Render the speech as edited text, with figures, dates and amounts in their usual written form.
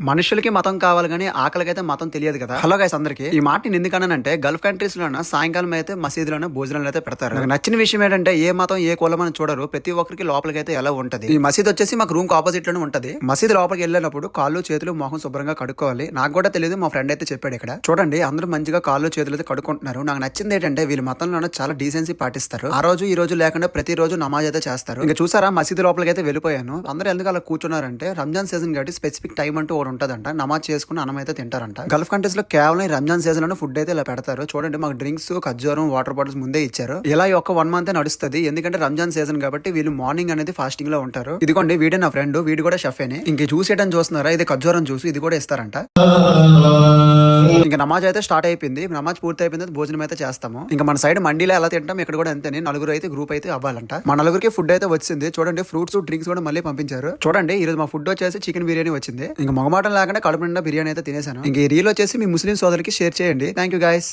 మనుషులకి మతం కావాలి కానీ ఆకలికైతే మతం తెలియదు కదా. హలో గైస్ అందరికి ఈ మాట నేను ఎందుకన్నానంటే గల్ఫ్ కంట్రీస్ లో సాయంకాలం అయితే మసీదులోనే భోజనాలు అయితే పెడతారు. నాకు నచ్చిన విషయం ఏంటంటే ఏ మతం ఏ కులం అని చూడరు, ప్రతి ఒక్కరికి లోపలికి అయితే ఎలా ఉంటది. ఈ మసీద్ వచ్చేసి మాకు రూమ్ ఆపోజిట్ లోనే ఉంటది. మసీద్ లోపలికి వెళ్ళినప్పుడు కాళ్ళు చేతులు మొహం శుభ్రంగా కడుక్కోవాలి. నాకు కూడా తెలియదు, మా ఫ్రెండ్ అయితే చెప్పాడు. ఇక్కడ చూడండి అందరూ మంచిగా కాళ్ళు చేతులు అయితే కడుక్కుంటున్నారు. నాకు నచ్చింది ఏంటంటే వీళ్ళ మతంలోనే చాలా డీసెన్సీ పాటిస్తారు. ఆ రోజు ఈ రోజు లేకుండా ప్రతి రోజు నమాజ్ అయితే చేస్తారు. ఇంకా చూసారా మసీద్ లోపలికి అయితే వెళ్ళిపోయాను. అందరూ ఎందుకు అలా కూర్చున్నారంటే రంజాన్ సీజన్ కాబట్టి స్పెసిఫిక్ టైం అంటూ ఒకటి ఉంటదంట. నమాజ్ చేసుకుని అన్నం అయితే తింటారంట. గల్ఫ్ కంట్రీస్ లో కేవలం రంజాన్ సీజన్ లో ఫుడ్ అయితే ఇలా పెడతారు. చూడండి మాకు డ్రింక్స్, ఖర్జూరం, వాటర్ బాటిల్స్ ముందే ఇచ్చారు. ఇలా ఒక 1 మంత్ నడుస్తుంది. ఎందుకంటే రంజాన్ సీజన్ కాబట్టి వీళ్ళు మార్నింగ్ అనేది ఫాస్టింగ్ లో ఉంటారు. ఇదిగోండి వీడే నా ఫ్రెండ్, వీడు కూడా షెఫ్ అని. ఇంక చూసేయడం చూస్తున్నారా, ఇది ఖర్జూరం జ్యూస్, ఇది కూడా ఇస్తారంట. ఇంకా నమాజ్ అయితే స్టార్ట్ అయిపోయింది. నమాజ్ పూర్తి అయిపోయింది, భోజనం అయితే చేస్తాము. ఇంకా మన సైడ్ మండీలో ఎలా తింటాం ఇక్కడ కూడా అంతే. నలుగురు అయితే గ్రూప్ అయితే అవ్వాలంట. మన నలుగురికి ఫుడ్ అయితే వచ్చింది. చూడండి ఫ్రూట్స్, డ్రింక్స్ కూడా మళ్ళీ పంపించారు. చూడండి ఈ రోజు మా ఫుడ్ వచ్చేసి చికెన్ బిర్యానీ వచ్చింది. ఇంకా మొగమాటం లేకుండా కడుపు నిండా బిర్యానీ అయితే తినేసాను. ఇంక ఈ రీల్ వచ్చేసి మీ ముస్లిం సోదరికి షేర్ చేయండి. Thank you guys.